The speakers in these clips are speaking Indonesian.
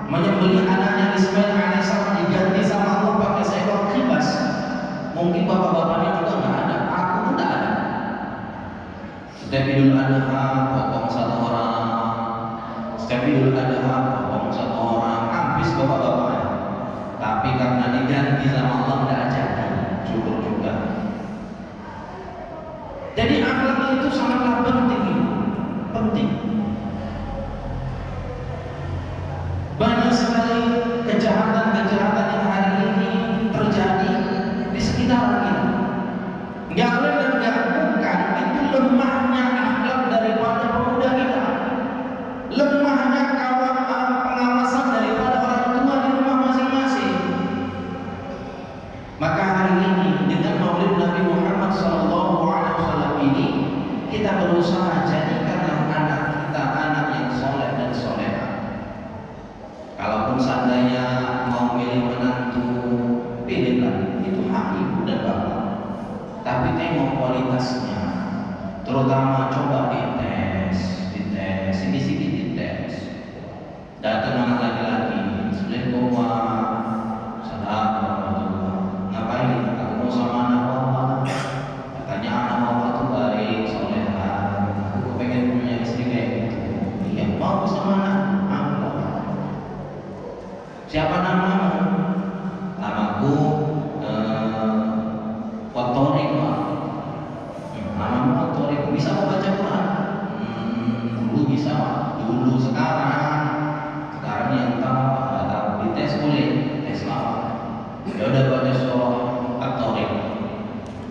menyembelih anaknya Ismail alaihissalam diganti sama Allah pakai seekor kibas. Mungkin bapak-bapaknya juga nggak ada, aku pun nggak ada. Setiap Idul Adha potong satu orang, setiap Idul Adha potong satu orang, habis bapak-bapaknya. Tapi karena diganti sama Allah nggak jadi, syukur juga. Jadi akhlak itu sangatlah penting, penting. Banyak sekali kejahatan-kejahatan yang hari ini terjadi di sekitar kita. Nggak lain dan nggak bukan itu lemahnya akhlak daripada pemuda kita, lemahnya pengawasan daripada orang tua di rumah masing-masing. Maka hari ini dengan Maulid Nabi Muhammad SAW ini kita berusaha jadikan anak kita anak yang soleh dan soleha. Kalaupun seandainya mau milih menantu, pilihlah, itu hak ibu dan bapak. Tapi tengok kualitasnya, terutama coba dites, sedikit-sedikit dites. Datang anak laki-laki, Assalamualaikum warahmatullahi. Ngapain? Aku mau sama anak bapak. Katanya anak bapak tuh baik, soleha. Aku pengen punya istri kayak gitu. Iya, mau sama anak. Siapa namamu? Namaku Watorik, Pak. Namamu Watorik. Bisa mau baca Quran? Dulu bisa, Pak. Dulu, sekarang yang tahu, nggak tahu. Dites boleh, tes lama. Ya udah baca surah At-Tariq.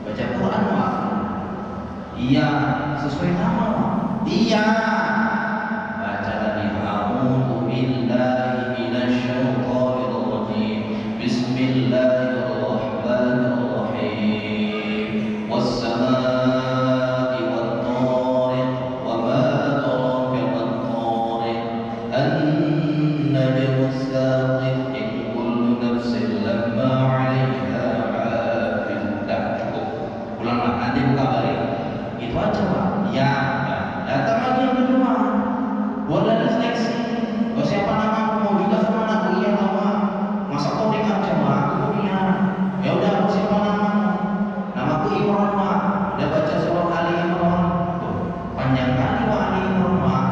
Baca Quran, Pak. Iya, sesuai nama, Pak. Iya. Baca tadi. A'udzu billahi minasyaitonir rajim. Bismillahirrahmanirrahim. Was-samaa'i wat-thariq wa ma adraka mat-thariq. An-najmu as-saqit in kullu nafsin lamma 'alaiha 'afid. Ulanglah, nanti buka balik. Itu aja, Pak. Ya, datang lagi yang kedua. Boleh ada seleksi. Oh, siapa namamu? Mau juga sama anakku? Iya, nama. Masa kau dengar coba? Aku punya. Ya udah, aku siapa namamu? Namaku Imran, Pak. Udah baca surah Ali Imran. Tuh, panjang kali Pak Ali Imran, Pak.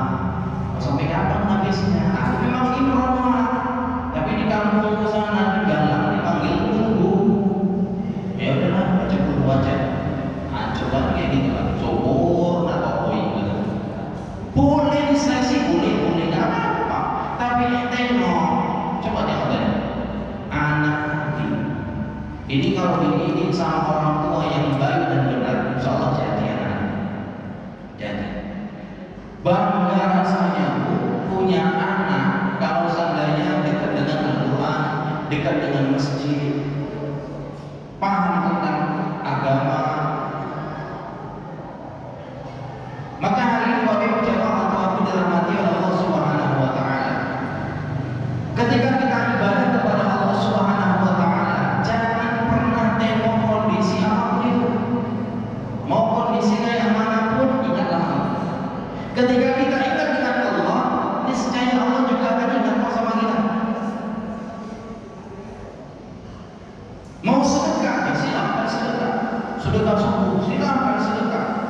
Mau sampai kapan habisnya? Aku memang Imran, Pak. Tapi di kampung sana di Galang dipanggil Guru. Ya udahlah, baca Guru aja. Coba kayak gitu lah. Sobor atau koi gitu. Boleh diseleksi, boleh nggak apa-apa. Tapi tengok, coba tengok tadi anak nanti. Ini kalau dididik sama orang tua yang baik dan benar, insya Allah jadi anak. Jadi bangga rasanya punya anak kalau seandainya dekat dengan Al-Quran, dekat dengan masjid, paham tentang agama. Maka hari ini Bapak Ibu jamaah atau dirahmati oleh Allah Subhanahu wa taala. Ketika kita ibadah kepada Allah Subhanahu wa taala, jangan pernah tengok kondisi apapun itu. Mau kondisinya yang manapun, ingatlah Allah. Ketika kita ingat dengan Allah, niscaya Allah juga akan ingat sama kita. Mau sedekah, ya silakan sedekah. Sedekah subuh, silakan sedekah.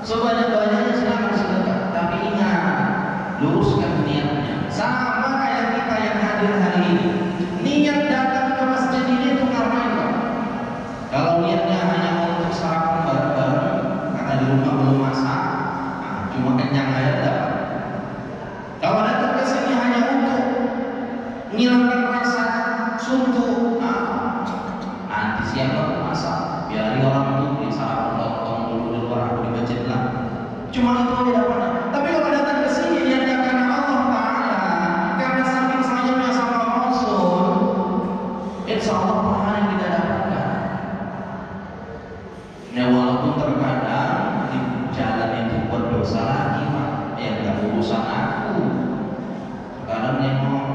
Sebanyak-banyaknya silakan sedekah, tapi ingat, luruskan niatnya. Sama kayak kita yang hadir hari ini. Niat datang ke masjid ini itu ngapain, Pak? Kalau niatnya hanya untuk sarapan bareng-bareng karena di rumah belum masak, cuma kenyang aja dapat. Kalau datang ke sini hanya untuk menghilangkan rasa suntuk, nanti siang baru masak. Biar orang tuh di sarapan lontong dulu di luar, aku di masjid lah. Cuma itu aja dapat. Tapi kalau datang ke sini niatnya karena Allah Taala, karena saking sayangnya sama Rasul, insya Allah pahala yang kita dapatkan. Ya walaupun terkadang di jalan itu buat dosa lagi, Pak. Ya nggak urusan aku. Kadang nengok,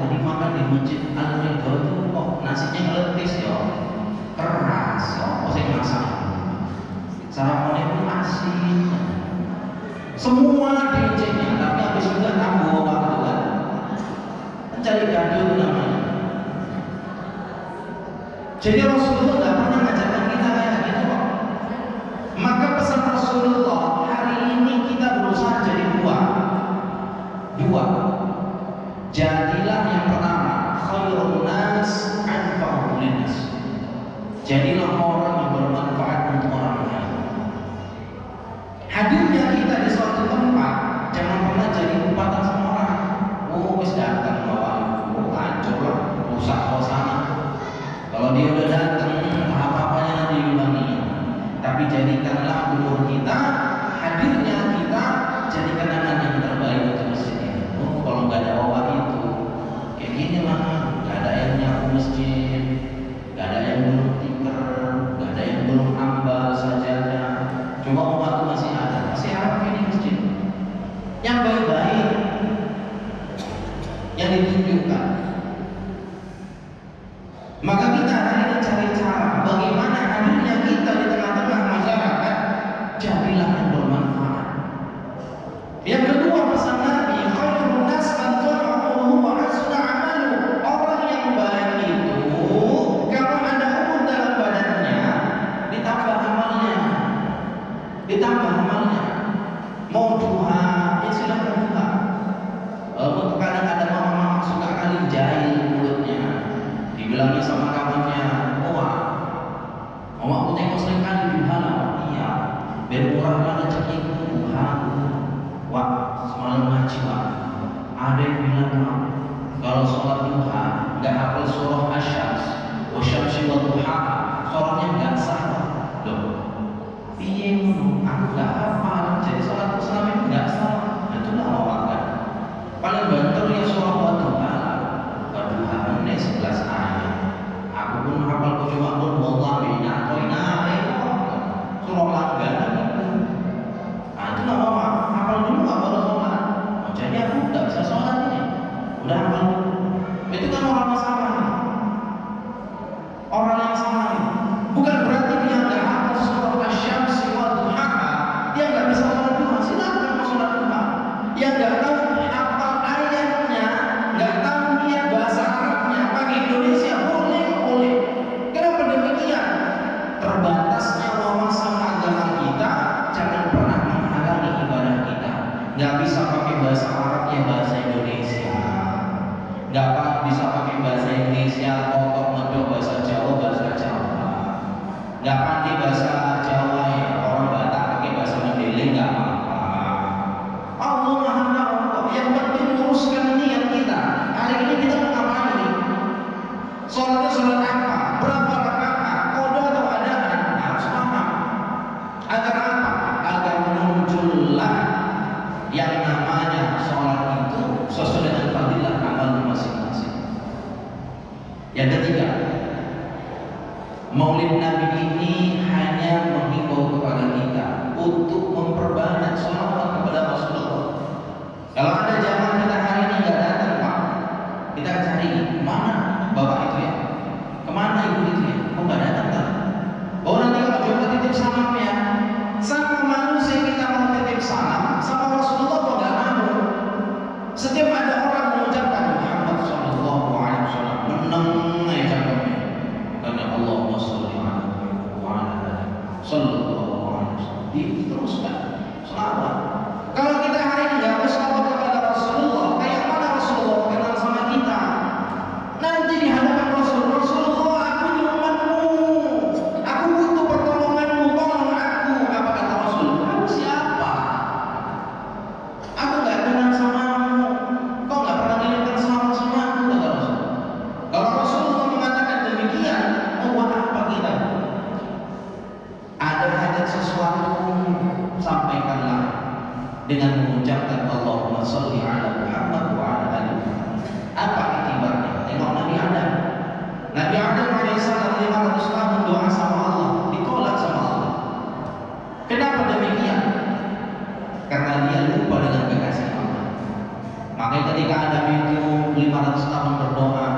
tadi makan di masjid Al-Ridho itu kok nasinya letis ya, keras ya, kok saya masak. Sarapannya pun asin. tahajud namanya. Jadi Rasulullah tidak pernah mengajarkan kita kayak gitu kok. Maka pesan Rasulullah hari ini kita berusaha jadi dua. Jadilah yang pertama khairun nas anfa'ul linnas. Jadilah orang yang bermanfaat untuk orang lain. Hadirnya kita di suatu tempat jangan pernah jadi umpatan sama orang. Oh wis datang bapak, hancur lah, rusak suasana. Kalau dia udah datang, apa-apanya nanti diulangi. Tapi jadikanlah umur kita, hadirnya kita jadikan anak yang terbaik untuk masjid ini. Oh kalau nggak ada bapak itu, kayak gini mah, nggak ada yang nyapu masjid, nggak ada yang belum tikar, nggak ada yang belum ambal sajadah. Cuma umat itu masih ada, masih harap ini masjid yang baik-baik yang ditunjukkan. Maka kita hari ini cari cara bagaimana hadirnya kita di tengah-tengah masyarakat jadilah yang bermanfaat. Yang kedua pesan Nabi, khairun nas man tu'amuhu wa hasuna amalu. Orang yang baik itu kalau ada umur dalam badannya ditambah amalnya. Mau duha, ya silahkan duha. Kadang ada mama suka kali jahil mulutnya. Dibilangnya sama kawannya, Mama aku tengok sering kali duha lah. Iya, biar murah mana cek ibu duha. Wah, semalam ngaji wah. Ada yang bilang kalau sholat duha nggak hafal surah Asy-Syams, wasyamsi wadduha, sholatnya nggak sah. Loh, piye ngono? Aku nggak hafal, jadi sholat Islam itu nggak sah. Itulah awakan. Paling banter ya surah wadduha. Wadduha ini 11 ayat. Aku pun hafal cuma wallahi surah langganan. Itu nama hafal dulu nggak baru sholat. Jadi aku nggak bisa sholat ini. Udah hafal dulu. Itu kan orang sama. Orang yang sama. Bukan berarti dia nggak hafal surah Asy-Syams wa duhaha, dia nggak bisa sholat duha. Silakan mau sholat duha. Yang nggak tahu hafal ayatnya, nggak tahu niat bahasa Arabnya, pakai Indonesia boleh. Kenapa demikian? Terbatasnya wawasan agama kita jangan pernah menghalangi ibadah kita. Nggak bisa pakai bahasa Arab ya bahasa Indonesia. Nggak bisa pakai bahasa Indonesia, kotor ngedok bahasa Jawa. Nggak pandai bahasa Jawa ya orang Batak pakai bahasa Mandailing nggak apa-apa. Allah Maha Tahu. Yang penting luruskan niat kita. Hari ini kita mau ngapain? Sholatnya sholat apa? Berapa rakaat? Qada atau adaan? Harus paham. Agar apa? Agar muncullah yang namanya sholat itu sesuai dengan fadilah amal masing-masing. Yang ketiga, Maulid Nabi ini hanya menghimbau kepada kita untuk memperbanyak sholawat kepada Rasulullah. Kalau ada jamaah kita hari ini nggak datang Pak, kita cari mana bapak itu ya, kemana ibu itu ya, kok nggak datang kan? Oh nanti kalau coba titip salam ya, sama manusia kita mau titip salam, sama Rasulullah kok nggak mau. Setiap ada orang mengucapkan Muhammad Sallallahu Alaihi Wasallam, menang aja cakapnya. Karena Allahumma sholli alaihi wa ala sallallahu alaihi wasallam. Diteruskan selawat. Kalau kita hari ini nggak berselawat kepada Rasulullah, kayak mana Rasulullah kenal sama kita? Nanti di hadapan Rasulullah, aku ini umatmu, aku butuh pertolonganmu, tolong aku. Apa kata Rasul? Kamu siapa? Aku nggak kenal samamu. Kau nggak pernah ngirimkan selawat sama aku, kata Rasul. Kalau Rasulullah mengatakan demikian, buat apa kita? Ada hajat sesuatu, sampaikanlah dengan mengucapkan Allahumma sholli ala Muhammad wa ala ali Muhammad. Apa itibarnya? Tengok Nabi Adam. Nabi Adam alaihissalam 500 tahun doa sama Allah, ditolak sama Allah. Kenapa demikian? Karena dia lupa dengan kekasih Allah. Makanya ketika Adam itu 500 tahun berdoa,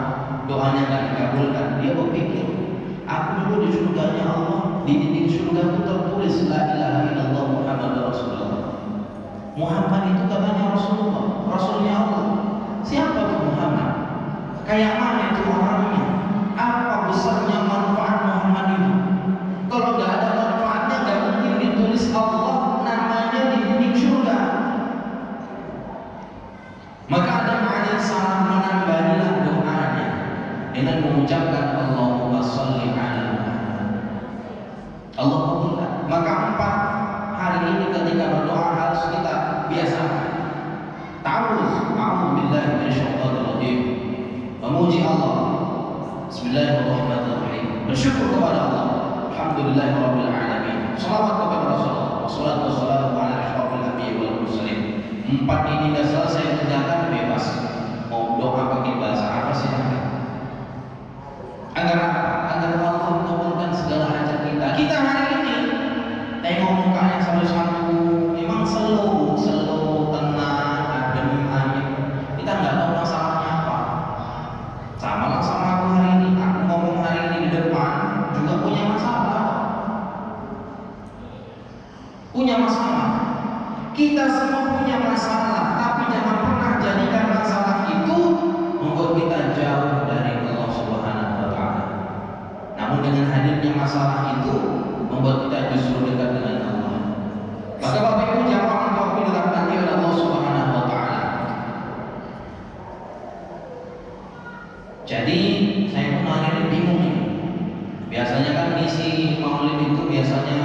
doanya nggak dikabulkan, dia berpikir, aku dulu di surganya Allah, di dinding surga itu tertulis la ilaha illallah Muhammad Rasulullah. Muhammad itu katanya Rasulullah, Rasulnya Allah. Siapa itu Muhammad? majelis Allah namanya di bumi surga. Maka Adam alaihissalam menambahilah doanya dengan mengucapkan Allahumma sholli ala Muhammad. Allah kabulkan. Maka 4 hari ini ketika berdoa harus kita biasakan. A'udzu billahi minasyaitonir rajim. Memuji Allah. Bismillahirrahmanirrahim. Bersyukur kepada Allah. Alhamdulillahirabbil alamin. Shalawat kepada Rasulullah. Wassalatu wassalamu ala asyrofil anbiya'i wal mursalin. 4 ini enggak selesai kerjakan bebas. Mau doa pakai bahasa apa sih? Agar apa? Agar Allah mengabulkan segala hajat kita. Kita hari ini tengok mukanya satu-satu, memang slow, tenang, adem, ayem. Kita nggak tahu masalahnya apa. Sama lah sama aku hari ini. Aku ngomong hari ini di depan juga punya masalah. Punya masalah. Kita semua punya masalah, tapi jangan pernah jadikan masalah itu membuat kita jauh dari Allah Subhanahu wa taala. Namun dengan hadirnya masalah itu membuat kita justru dekat dengan Allah. Maka Bapak Ibu jamaah yang dirahmati oleh Allah Subhanahu wa taala. Jadi saya pun hari ini bingung nih. Biasanya kan ngisi maulid itu biasanya